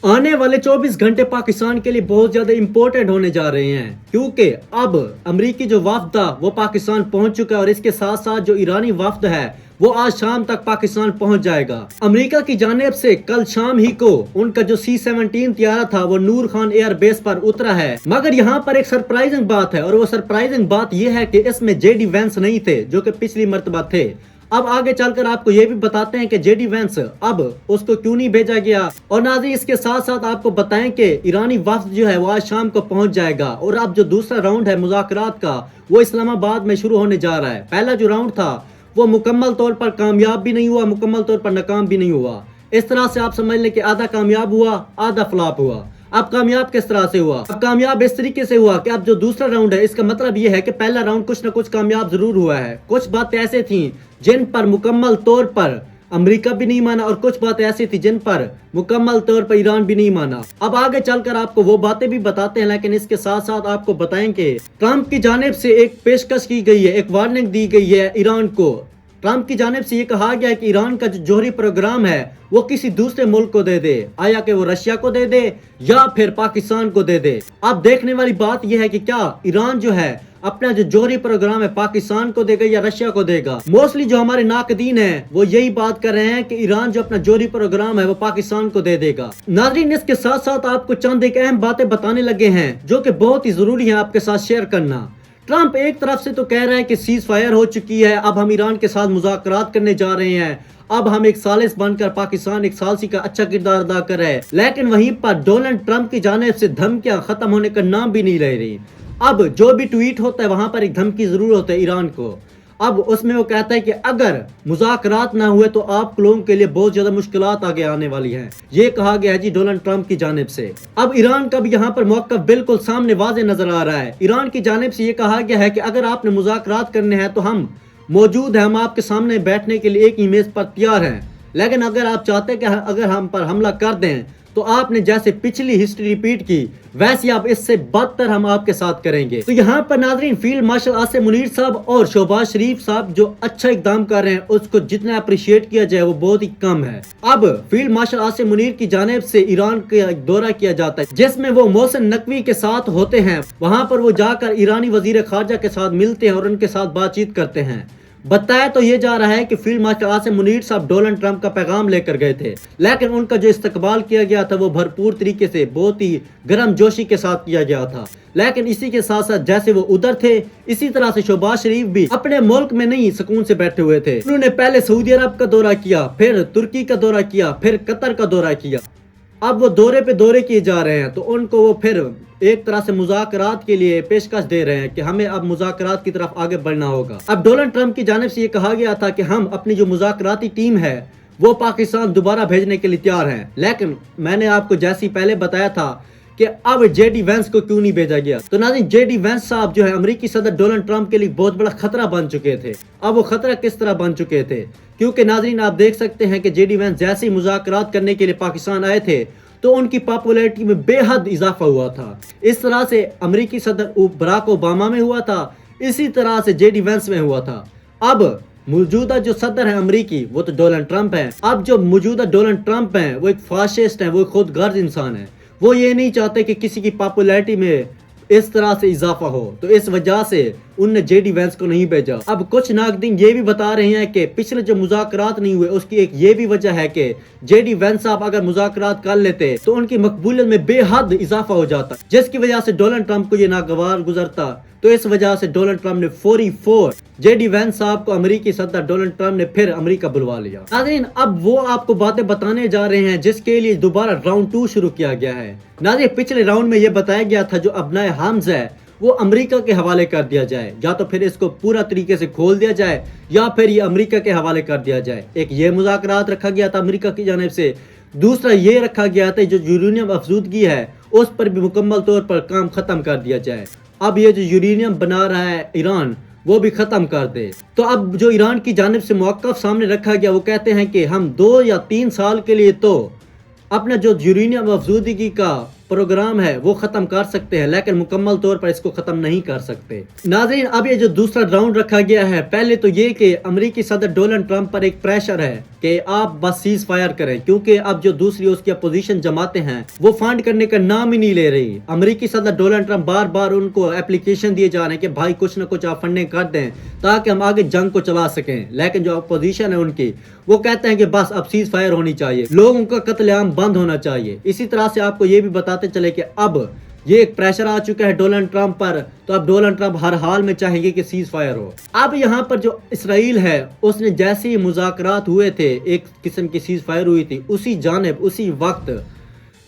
آنے والے 24 گھنٹے پاکستان کے لیے بہت زیادہ امپورٹنٹ ہونے جا رہے ہیں، کیونکہ اب امریکی جو وفد تھا وہ پاکستان پہنچ چکا ہے، اور اس کے ساتھ ساتھ جو ایرانی وفد ہے وہ آج شام تک پاکستان پہنچ جائے گا۔ امریکہ کی جانب سے کل شام ہی کو ان کا جو C-17 طیارہ تھا وہ نور خان ایئر بیس پر اترا ہے، مگر یہاں پر ایک سرپرائزنگ بات ہے، اور وہ سرپرائزنگ بات یہ ہے کہ اس میں JD وینس نہیں تھے جو کہ پچھلی مرتبہ تھے۔ اب آگے چل کر آپ کو یہ بھی بتاتے ہیں کہ JD وینس اب اس کو کیوں نہیں بھیجا گیا، اور ناظرین اس کے ساتھ ساتھ آپ کو بتائیں کہ ایرانی وفد جو ہے وہ آج شام کو پہنچ جائے گا، اور اب جو دوسرا راؤنڈ ہے مذاکرات کا وہ اسلام آباد میں شروع ہونے جا رہا ہے۔ پہلا جو راؤنڈ تھا وہ مکمل طور پر کامیاب بھی نہیں ہوا، مکمل طور پر ناکام بھی نہیں ہوا۔ اس طرح سے آپ سمجھ لیں کہ آدھا کامیاب ہوا آدھا فلاپ ہوا۔ اب کامیاب کس طرح سے ہوا؟ اب کامیاب اس طریقے سے ہوا کہ اب جو دوسرا راؤنڈ ہے اس کا مطلب یہ ہے کہ پہلا راؤنڈ کچھ نہ کچھ کامیاب ضرور ہوا ہے۔ کچھ باتیں ایسے تھیں جن پر مکمل طور پر امریکہ بھی نہیں مانا، اور کچھ باتیں ایسی تھی جن پر مکمل طور پر ایران بھی نہیں مانا۔ اب آگے چل کر آپ کو وہ باتیں بھی بتاتے ہیں، لیکن اس کے ساتھ ساتھ آپ کو بتائیں کہ ٹرمپ کی جانب سے ایک پیشکش کی گئی ہے، ایک وارننگ دی گئی ہے ایران کو۔ ٹرمپ کی جانب سے یہ کہا گیا ہے کہ ایران کا جو جوہری پروگرام ہے وہ کسی دوسرے ملک کو دے دے، آیا کہ وہ رشیا کو دے دے یا پھر پاکستان کو دے دے۔ اب دیکھنے والی بات یہ ہے کہ کیا ایران جو ہے اپنا جو جوہری پروگرام ہے پاکستان کو دے گا یا رشیا کو دے گا۔ موسٹلی جو ہمارے ناقدین ہیں وہ یہی بات کر رہے ہیں کہ ایران جو اپنا جوہری پروگرام ہے وہ پاکستان کو دے دے گا۔ ناظرین اس کے ساتھ ساتھ آپ کو چند ایک اہم باتیں بتانے لگے ہیں جو کہ بہت ہی ضروری ہیں آپ کے ساتھ شیئر کرنا۔ ٹرمپ ایک طرف سے تو کہہ رہا ہے کہ سیز فائر ہو چکی ہے، اب ہم ایران کے ساتھ مذاکرات کرنے جا رہے ہیں، اب ہم ایک ثالث بن کر پاکستان ایک ثالثی کا اچھا کردار ادا کر رہے ہیں، لیکن وہیں پر ڈونلڈ ٹرمپ کی جانب سے دھمکیاں ختم ہونے کا نام بھی نہیں لے رہی۔ اب جو بھی ٹویٹ ہوتا ہے وہاں پر ایک دھمکی ضرور ہوتا ہے ایران کو۔ اب اس میں وہ کہتا ہے کہ اگر مذاکرات نہ ہوئے تو آپ لوگوں کے لیے بہت زیادہ مشکلات آگے آنے والی ہیں، یہ کہا گیا ہے جی ڈونلڈ ٹرمپ کی جانب سے۔ اب ایران کا بھی یہاں پر موقف بالکل سامنے واضح نظر آ رہا ہے۔ ایران کی جانب سے یہ کہا گیا ہے کہ اگر آپ نے مذاکرات کرنے ہیں تو ہم موجود ہیں، ہم آپ کے سامنے بیٹھنے کے لیے ایک ہی میز پر تیار ہیں، لیکن اگر آپ چاہتے ہیں کہ اگر ہم پر حملہ کر دیں تو آپ نے جیسے پچھلی ہسٹری ریپیٹ کی ویسے آپ اس سے بدتر ہم آپ کے ساتھ کریں گے۔ تو یہاں پر ناظرین فیلڈ مارشل عاصم منیر صاحب اور شہباز شریف صاحب جو اچھا اقدام کر رہے ہیں اس کو جتنا اپریشیٹ کیا جائے وہ بہت ہی کم ہے۔ اب فیلڈ مارشل عاصم منیر کی جانب سے ایران کا دورہ کیا جاتا ہے جس میں وہ محسن نقوی کے ساتھ ہوتے ہیں، وہاں پر وہ جا کر ایرانی وزیر خارجہ کے ساتھ ملتے ہیں اور ان کے ساتھ بات چیت کرتے ہیں۔ بتایا تو یہ جا رہا ہے کہ فیلڈ مارشل عاصم منیر صاحب ڈونلڈ ٹرمپ کا پیغام لے کر گئے تھے، لیکن ان کا جو استقبال کیا گیا تھا وہ بھرپور طریقے سے بہت ہی گرم جوشی کے ساتھ کیا گیا تھا۔ لیکن اسی کے ساتھ ساتھ جیسے وہ ادھر تھے اسی طرح سے شہباز شریف بھی اپنے ملک میں نہیں سکون سے بیٹھے ہوئے تھے۔ انہوں نے پہلے سعودی عرب کا دورہ کیا، پھر ترکی کا دورہ کیا، پھر قطر کا دورہ کیا۔ اب وہ دورے پہ دورے کیے جا رہے ہیں تو ان کو وہ پھر ایک طرح سے مذاکرات کے لیے پیشکش دے رہے ہیں کہ ہمیں اب مذاکرات کی طرف آگے بڑھنا ہوگا۔ اب ڈونلڈ ٹرمپ کی جانب سے یہ کہا گیا تھا کہ ہم اپنی جو مذاکراتی ٹیم ہے وہ پاکستان دوبارہ بھیجنے کے لیے تیار ہیں، لیکن میں نے آپ کو جیسی پہلے بتایا تھا کہ اب JD وینس کو کیوں نہیں بھیجا گیا۔ تو ناظرین JD وینس صاحب جو ہے امریکی صدر ڈونلڈ ٹرمپ کے لیے بہت بڑا خطرہ بن چکے تھے۔ اب وہ خطرہ کس طرح بن چکے تھے؟ کیونکہ ناظرین آپ دیکھ سکتے ہیں کہ JD وینس جیسے ہی مذاکرات کرنے کے لیے پاکستان آئے تھے تو ان کی پاپولیرٹی میں بے حد اضافہ ہوا تھا۔ اس طرح سے امریکی صدر براک اوباما میں ہوا تھا، اسی طرح سے JD وینس میں ہوا تھا۔ اب موجودہ جو صدر ہیں امریکی وہ تو ڈونلڈ ٹرمپ ہیں۔ اب جو موجودہ ڈونلڈ ٹرمپ ہیں وہ ایک فاشسٹ ہیں، وہ ایک خود غرض انسان ہیں، وہ یہ نہیں چاہتے کہ کسی کی پاپولیرٹی میں اس طرح سے اضافہ ہو، تو اس وجہ سے ان نے JD وینس کو نہیں بھیجا۔ اب کچھ ناقدین یہ بھی بتا رہے ہیں کہ پچھلے جو مذاکرات نہیں ہوئے اس کی ایک یہ بھی وجہ ہے کہ JD وینس صاحب اگر مذاکرات کر لیتے تو ان کی مقبولیت میں بے حد اضافہ ہو جاتا، جس کی وجہ سے ڈونلڈ ٹرمپ کو یہ ناگوار گزرتا۔ تو اس وجہ سے ڈونلڈ ٹرمپ نے فوری JD وینس صاحب کو امریکی صدر ڈونلڈ ٹرمپ نے پھر امریکہ بلوا لیا۔ ناظرین اب وہ آپ کو باتیں بتانے جا رہے ہیں جس کے لیے دوبارہ راؤنڈ 2 شروع کیا گیا ہے۔ ناظرین پچھلے راؤنڈ میں یہ بتایا گیا تھا جو ابنائے حمز ہے وہ امریکہ کے حوالے کر دیا جائے، یا تو پھر اس کو پورا طریقے سے کھول دیا جائے یا پھر یہ امریکہ کے حوالے کر دیا جائے۔ ایک یہ مذاکرات رکھا گیا تھا امریکہ کی جانب سے، دوسرا یہ رکھا گیا تھا جو یورینیم افزودگی ہے اس پر بھی مکمل طور پر کام ختم کر دیا جائے۔ اب یہ جو یورینیم بنا رہا ہے ایران وہ بھی ختم کر دے۔ تو اب جو ایران کی جانب سے موقف سامنے رکھا گیا وہ کہتے ہیں کہ ہم 2 یا 3 سال کے لیے تو اپنا جو یورینیم افزودگی کا پروگرام ہے وہ ختم کر سکتے ہیں، لیکن مکمل طور پر اس کو ختم نہیں کر سکتے۔ ناظرین، اب یہ جو دوسرا راؤنڈ رکھا گیا ہے، پہلے تو یہ کہ امریکی صدر ڈونلڈ ٹرمپ پر ایک پریشر ہے کہ آپ بس سیز فائر کریں، کیونکہ اب جو دوسری اس کی اپوزیشن جماعتیں ہیں وہ فنڈ کرنے کا نام ہی نہیں لے رہی۔ امریکی صدر ڈونلڈ ٹرمپ بار بار ان کو اپلیکیشن دیے جا رہے ہیں کہ بھائی کچھ نہ کچھ آپ فنڈنگ کر دیں تاکہ ہم آگے جنگ کو چلا سکیں، لیکن جو اپوزیشن ہے ان کی وہ کہتے ہیں کہ بس اب سیز فائر ہونی چاہیے، لوگوں کا قتل عام بند ہونا چاہیے۔ اسی طرح سے آپ کو یہ بھی بتاتے چلے کہ اب یہ ایک پریشر آ چکا ہے ڈونلڈ ٹرمپ پر، تو اب ڈونلڈ ٹرمپ ہر حال میں چاہیں گے کہ سیز فائر ہو۔ اب یہاں پر جو اسرائیل ہے اس نے جیسے ہی مذاکرات ہوئے تھے، ایک قسم کی سیز فائر ہوئی تھی، اسی جانب اسی وقت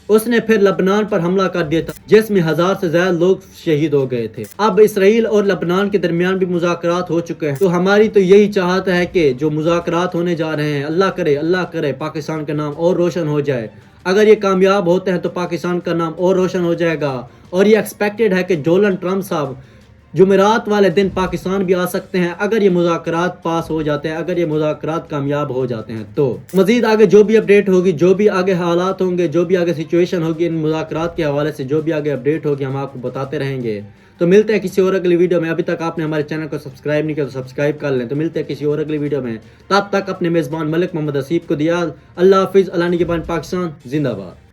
اس نے پھر لبنان پر حملہ کر دیا تھا، جس میں 1000 سے زیادہ لوگ شہید ہو گئے تھے۔ اب اسرائیل اور لبنان کے درمیان بھی مذاکرات ہو چکے ہیں، تو ہماری تو یہی چاہت ہے کہ جو مذاکرات ہونے جا رہے ہیں، اللہ کرے پاکستان کا نام اور روشن ہو جائے۔ اگر یہ کامیاب ہوتے ہیں تو پاکستان کا نام اور روشن ہو جائے گا، اور یہ ایکسپیکٹڈ ہے کہ ڈونلڈ ٹرمپ صاحب جمعرات والے دن پاکستان بھی آ سکتے ہیں اگر یہ مذاکرات پاس ہو جاتے ہیں، اگر یہ مذاکرات کامیاب ہو جاتے ہیں تو۔ مزید آگے جو بھی اپڈیٹ ہوگی، جو بھی آگے حالات ہوں گے، جو بھی آگے سچویشن ہوگی ان مذاکرات کے حوالے سے، جو بھی آگے اپڈیٹ ہوگی ہم آپ کو بتاتے رہیں گے۔ تو ملتے ہیں کسی اور اگلی ویڈیو میں۔ ابھی تک آپ نے ہمارے چینل کو سبسکرائب نہیں کیا تو سبسکرائب کر لیں۔ تو ملتے ہیں کسی اور اگلی ویڈیو میں، تب تک اپنے میزبان ملک محمد حسیب کو دیا اللہ حافظ۔ اللہ نگہبان، پاکستان زندہ باد۔